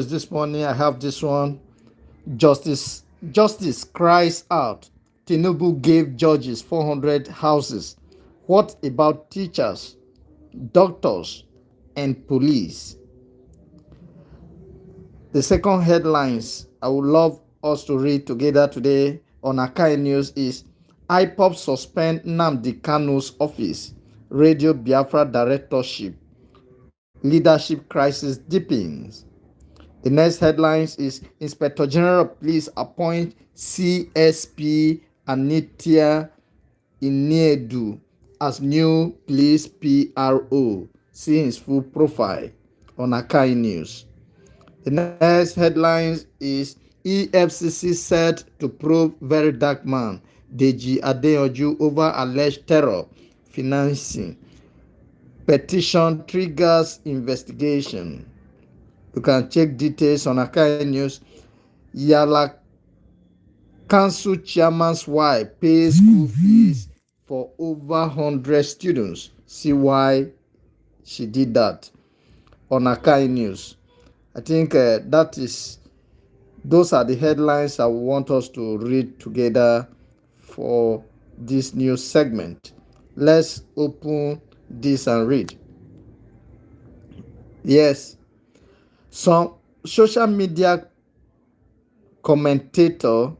this morning. I have this one. Justice cries out. Tinubu gave judges 400 houses. What about teachers, doctors, and police? The second headlines I would love us to read together today on Akahi News is IPOB suspend Nnamdi Kanu's office, Radio Biafra directorship, leadership crisis deepens. The next headlines is Inspector General of Police appoint CSP Anithya Iniedu as new police PRO. See his full profile on Akai News. The next headlines is EFCC set to probe very dark man Deji Adeyanju over alleged terror financing. Petition triggers investigation. You can check details on Akai News. Yala Council chairman's wife pays school fees for over 100 students. See why she did that on Akai News. I think those are the headlines I want us to read together for this news segment. Let's open this and read. Yes, some social media commentator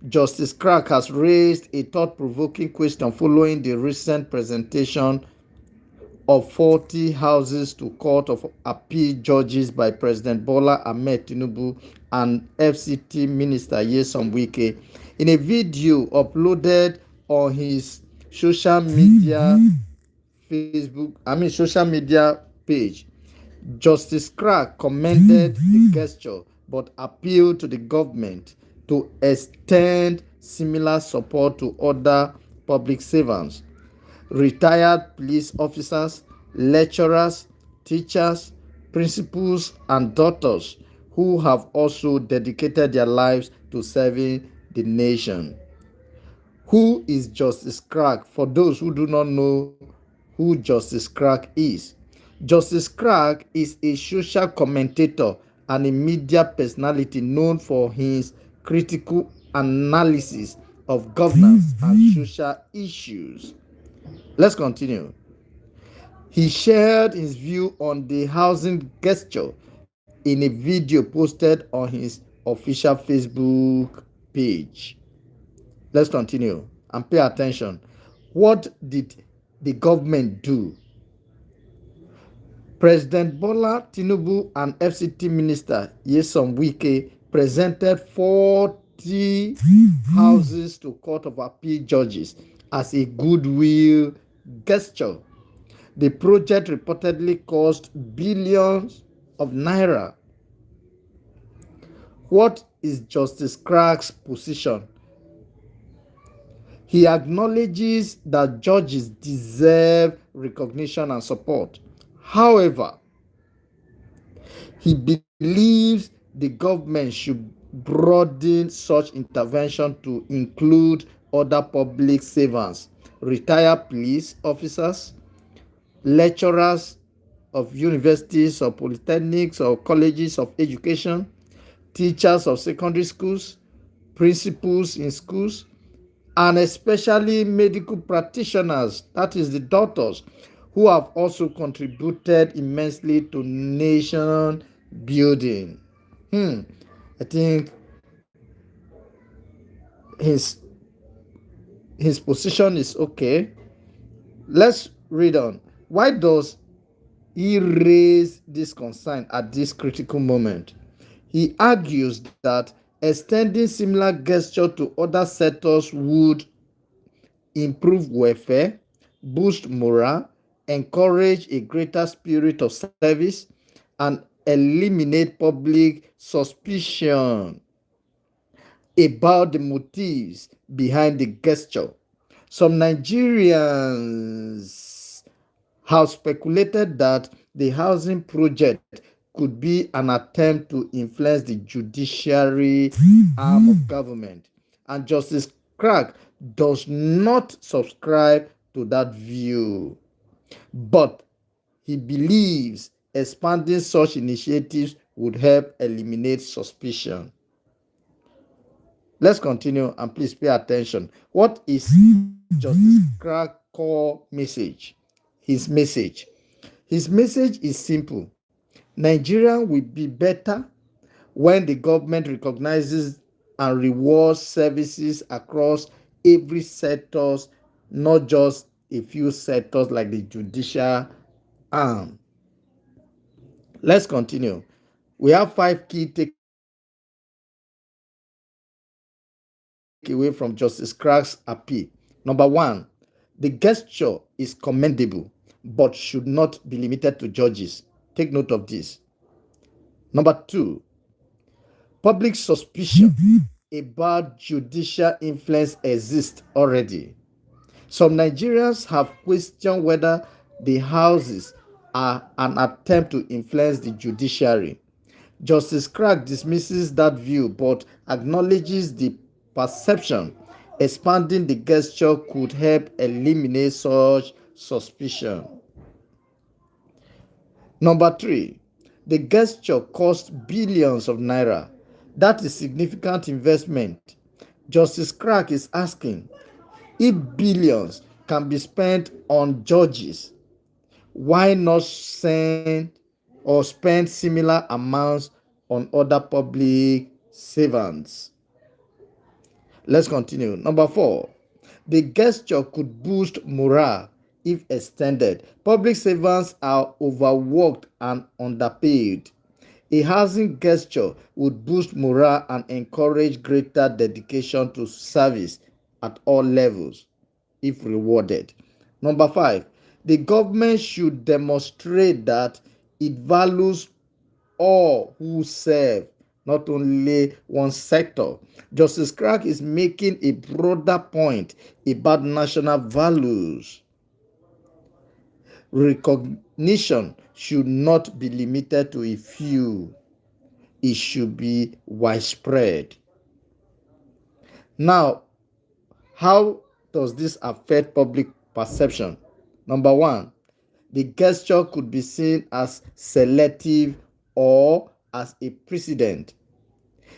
Justice Crack has raised a thought-provoking question following the recent presentation of 40 houses to Court of Appeal judges by President Bola Ahmed Tinubu and FCT Minister Nyesom Wike. In a video uploaded on his social media page, Justice Crack commended the gesture but appealed to the government to extend similar support to other public servants, retired police officers, lecturers, teachers, principals, and doctors who have also dedicated their lives to serving the nation. Who is Justice Crack? For those who do not know who Justice Crack is, Justice Crack is a social commentator and a media personality known for his critical analysis of governance and social issues. Let's continue. He shared his view on the housing gesture in a video posted on his official Facebook page. Let's continue and pay attention. What did the government do? President Bola Tinubu and FCT Minister Nyesom Wike presented 40 houses to Court of Appeal judges as a goodwill gesture. The project reportedly cost billions of naira. What is Justice Crack's position? He acknowledges that judges deserve recognition and support. However, he believes the government should broaden such intervention to include other public servants, retired police officers, lecturers of universities or polytechnics or colleges of education, teachers of secondary schools, principals in schools, and especially medical practitioners, that is the doctors, who have also contributed immensely to nation building. I think his position is okay. Let's read on. Why does he raise this concern at this critical moment? He argues that extending similar gesture to other sectors would improve welfare, boost morale, encourage a greater spirit of service, and eliminate public suspicion about the motives behind the gesture. Some Nigerians have speculated that the housing project could be an attempt to influence the judiciary arm of government, and Justice Crack does not subscribe to that view. But he believes expanding such initiatives would help eliminate suspicion. Let's continue and please pay attention. What is Justice Clark's core message? His message. His message is simple. Nigeria will be better when the government recognizes and rewards services across every sector, not just a few sectors like the judicial arm. Let's continue. We have 5 key takeaways away from Justice Clark's appeal. Number 1, the gesture is commendable but should not be limited to judges. Take note of this. Number 2, public suspicion about judicial influence exists already. Some Nigerians have questioned whether the houses are an attempt to influence the judiciary. Justice Clark dismisses that view but acknowledges the perception. Expanding the gesture could help eliminate such suspicion. Number 3, the gesture cost billions of naira. That is significant investment. Justice Clark is asking, if billions can be spent on judges, why not send or spend similar amounts on other public servants? Let's continue. Number 4, the gesture could boost morale if extended. Public servants are overworked and underpaid. A housing gesture would boost morale and encourage greater dedication to service at all levels if rewarded. Number 5, the government should demonstrate that it values all who serve, not only one sector. Justice Clark is making a broader point about national values. Recognition should not be limited to a few. It should be widespread. Now, how does this affect public perception? Number 1, the gesture could be seen as selective or as a precedent.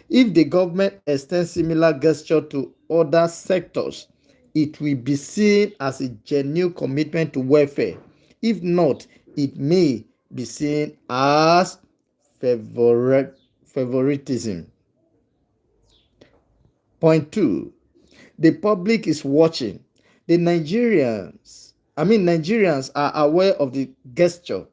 If the government extends similar gesture to other sectors, it will be seen as a genuine commitment to welfare. If not, it may be seen as favoritism. Point 2, the public is watching. Nigerians are aware of the gesture.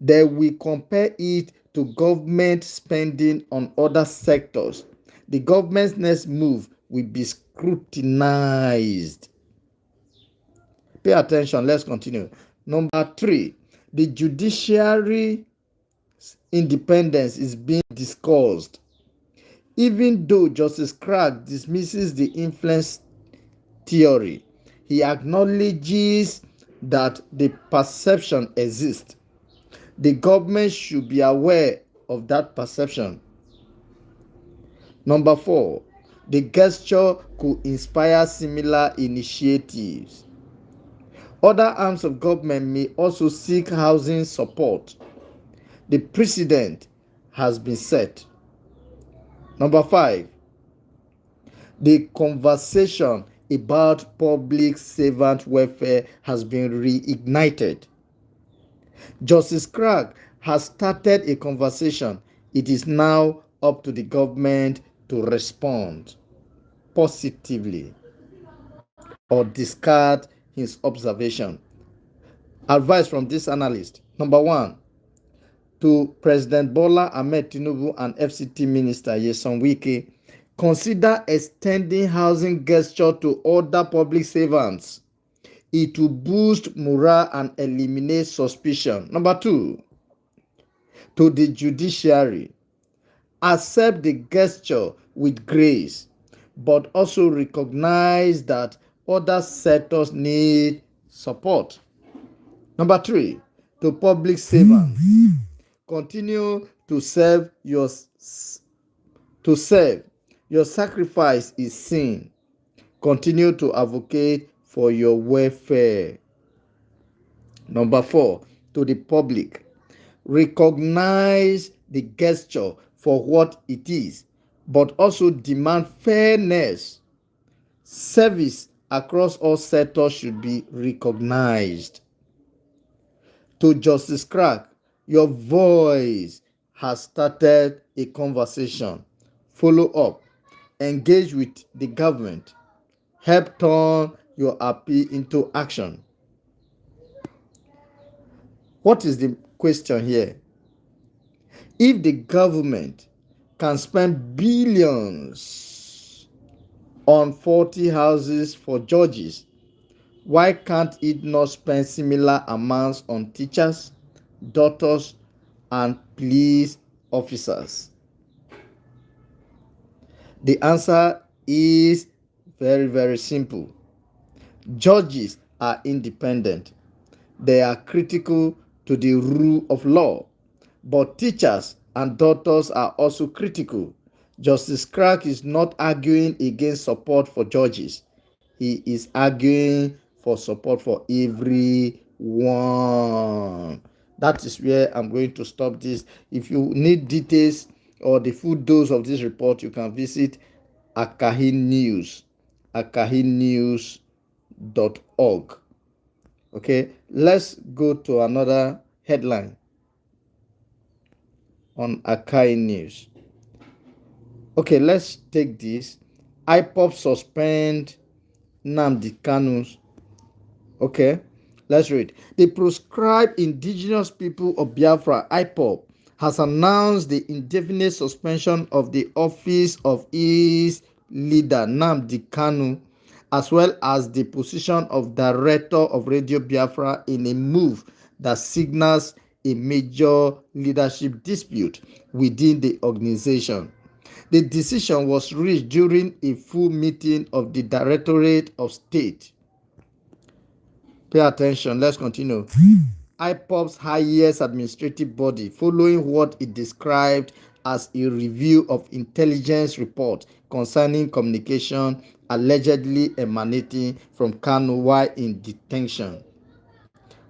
They will compare it to government spending on other sectors. The government's next move will be scrutinized. Pay attention, let's continue. Number 3, the judiciary independence is being discussed. Even though Justice Clark dismisses the influence theory, he acknowledges that the perception exists. The government should be aware of that perception. Number 4, the gesture could inspire similar initiatives. Other arms of government may also seek housing support. The precedent has been set. Number 5, the conversation about public servant welfare has been reignited. Justice Clark has started a conversation. It is now up to the government to respond positively or discard his observation. Advice from this analyst. Number 1, to President Bola Ahmed Tinubu and FCT Minister Nyesom Wike, consider extending housing gesture to other public servants. It will boost morale and eliminate suspicion. Number 2, to the judiciary, accept the gesture with grace, but also recognize that other sectors need support. Number 3, to public servants, continue to serve. Your sacrifice is seen. Continue to advocate for your welfare. Number 4, to the public, recognize the gesture for what it is, but also demand fairness. Service across all sectors should be recognized. To Justice Crack, your voice has started a conversation. Follow up, engage with the government, help turn your appeal into action. What is the question here? If the government can spend billions on 40 houses for judges, why can't it not spend similar amounts on teachers, doctors, and police officers? The answer is very, very simple. Judges are independent. They are critical to the rule of law. But teachers and doctors are also critical. Justice Crack is not arguing against support for judges. He is arguing for support for everyone. That is where I'm going to stop this. If you need details or the full dose of this report, you can visit Akahi News, akahinews.org. Okay, let's go to another headline on Akahi News. Okay, let's take this. IPOB suspend Nnamdi Kanu's. Okay, let's read. The proscribed indigenous people of Biafra, IPOB, has announced the indefinite suspension of the office of its leader, Nnamdi Kanu, as well as the position of director of Radio Biafra, in a move that signals a major leadership dispute within the organization. The decision was reached during a full meeting of the Directorate of State. Pay attention, let's continue. IPOB's highest administrative body, following what it described as a review of intelligence report concerning communication allegedly emanating from Kanu while in detention.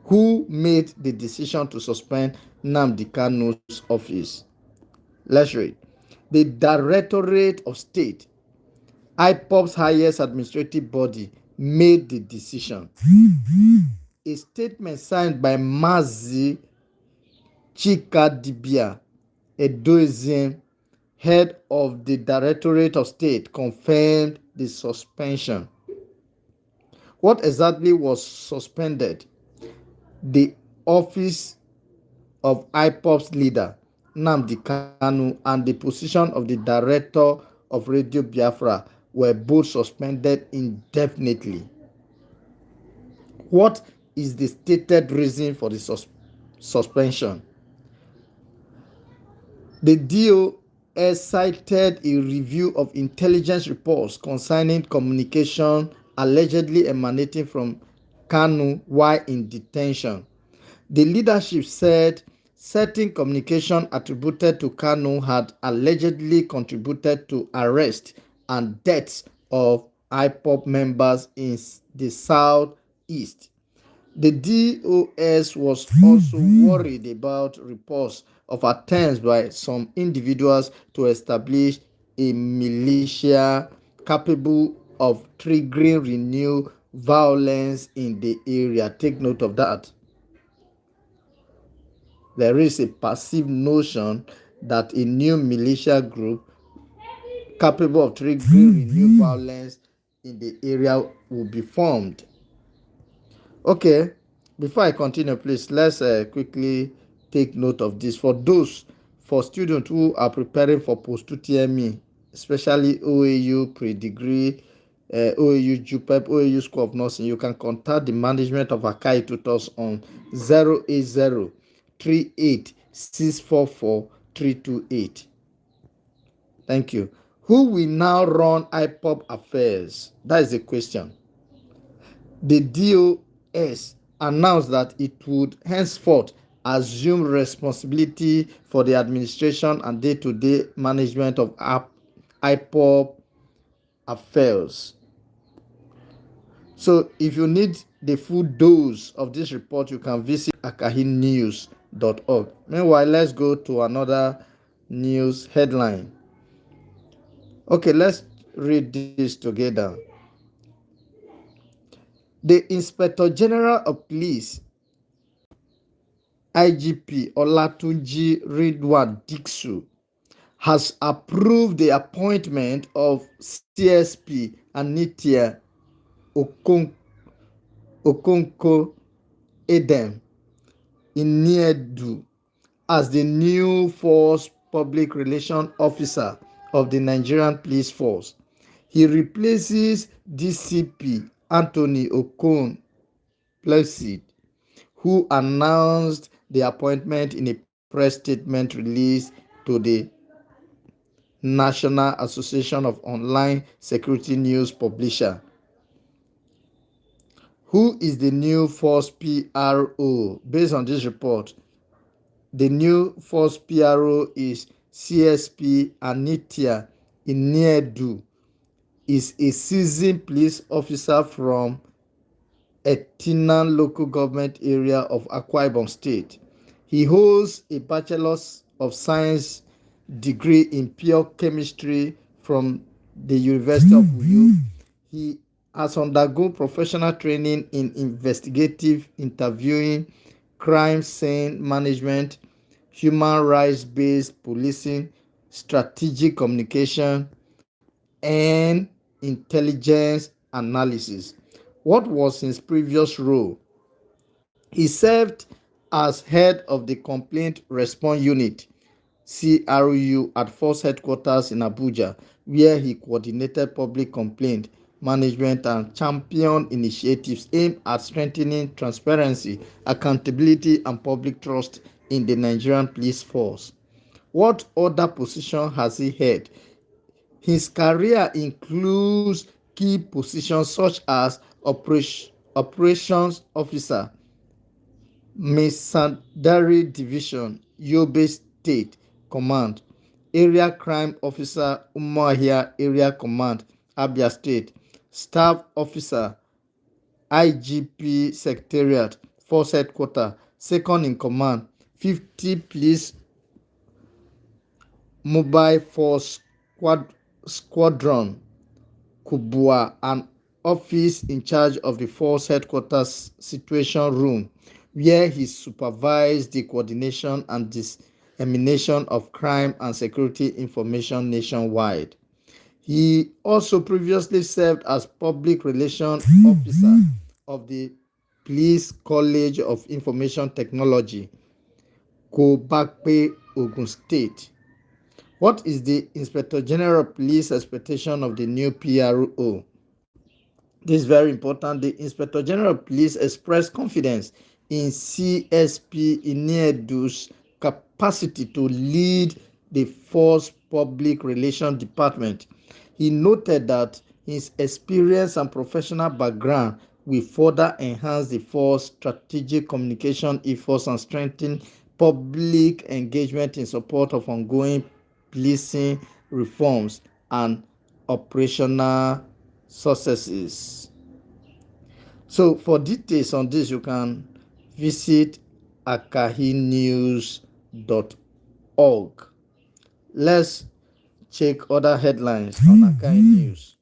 Who made the decision to suspend Nnamdi Kanu's office? Let's read. The Directorate of State, IPOB's highest administrative body, made the decision. A statement signed by Mazi Chikadibia Edoizien, head of the Directorate of State, confirmed the suspension. What exactly was suspended? The office of IPOB's leader, Nnamdi Kanu, and the position of the director of Radio Biafra were both suspended indefinitely. What is the stated reason for the suspension? The DOS cited a review of intelligence reports concerning communication allegedly emanating from Kanu while in detention. The leadership said certain communication attributed to Kanu had allegedly contributed to arrest and deaths of IPOB members in the southeast. The DOS was also worried about reports of attempts by some individuals to establish a militia capable of triggering renewed violence in the area. Take note of that. There is a perceived notion that a new militia group capable of triggering renewed violence in the area will be formed. Okay, before I continue, please, let's quickly take note of this. For students who are preparing for post-UTME, especially OAU pre-degree, OAU JUPEP, OAU School of Nursing, you can contact the management of Akahi Tutors on 08038644328. Thank you. Who will now run IPOB affairs? That is the question. The DOS announced that it would henceforth assume responsibility for the administration and day-to-day management of IPOB affairs. So if you need the full dose of this report, you can visit akahinews.org. Meanwhile, let's go to another news headline. Okay, let's read this together. The Inspector General of Police, IGP Olatunji Ridwan Dixu, has approved the appointment of CSP Anithia Okonkwo Edem Iniedu as the new Force Public Relations Officer of the Nigerian Police Force. He replaces DCP Anthony Okon Placid, who announced the appointment in a press statement released to the National Association of Online Security News Publishers. Who is the new Force PRO? Based on this report, the new Force PRO is CSP Anithia Iniedu, is a seasoned police officer from Etinan local government area of Akwa Ibom State. He holds a Bachelor of Science degree in pure chemistry from the University of Uyo. He has undergone professional training in investigative interviewing, crime scene management, human rights-based policing, strategic communication, and intelligence analysis. What was his previous role? He served as head of the Complaint Response Unit CRU at Force Headquarters in Abuja, where he coordinated public complaint management and championed initiatives aimed at strengthening transparency, accountability, and public trust in the Nigerian police force. What other position has he held? His career includes key positions such as Operations Officer, Misandari Division, Yobe State Command, Area Crime Officer, Umuahia Area Command, Abia State, Staff Officer, IGP Secretariat, Force Headquarters, Second in Command, 50 Police Mobile Force Squadron, Kubwa, and office in charge of the Force Headquarters Situation Room, where he supervised the coordination and dissemination of crime and security information nationwide. He also previously served as Public Relations Officer of the Police College of Information Technology, Kobakpe, Ogun State. What is the Inspector General of Police expectation of the new PRO? This is very important. The Inspector General of Police expressed confidence in CSP Iniedu's capacity to lead the Force Public Relations Department. He noted that his experience and professional background will further enhance the force strategic communication efforts and strengthen public engagement in support of ongoing policing reforms and operational successes. So for details on this, you can visit akahinews.org. Let's check other headlines on Akahi News.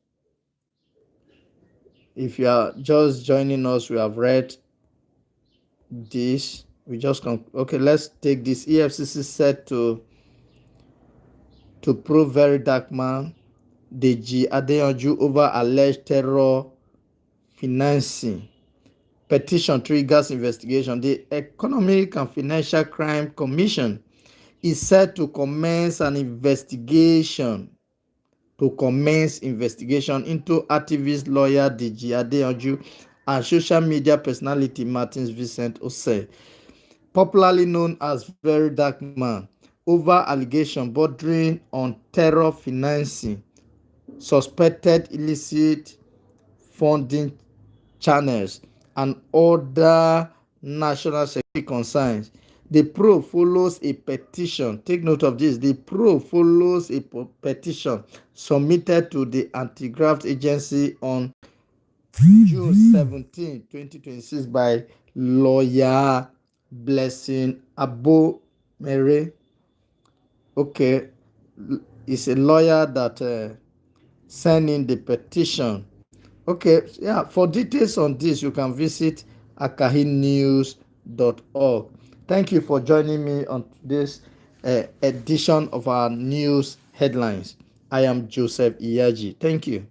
If you are just joining us, we have read this. Okay, let's take this. EFCC set to prove very dark man Deji Adeyanju over alleged terror financing. Petition triggers investigation. The Economic and Financial Crime Commission is set to commence investigation into activist lawyer Deji Adeyanju and social media personality Martins Vincent Osei, popularly known as Very Dark Man, over allegation bordering on terror financing, suspected illicit funding channels, and other national security concerns. The probe follows a petition. Take note of this. The probe follows a petition submitted to the Anti-Graft Agency on June 17, 2026 by lawyer Blessing Abo Mere. Okay, is a lawyer that sent in the petition. Okay, yeah, for details on this, you can visit akahinews.org. Thank you for joining me on this edition of our news headlines. I am Joseph Iyaji. Thank you.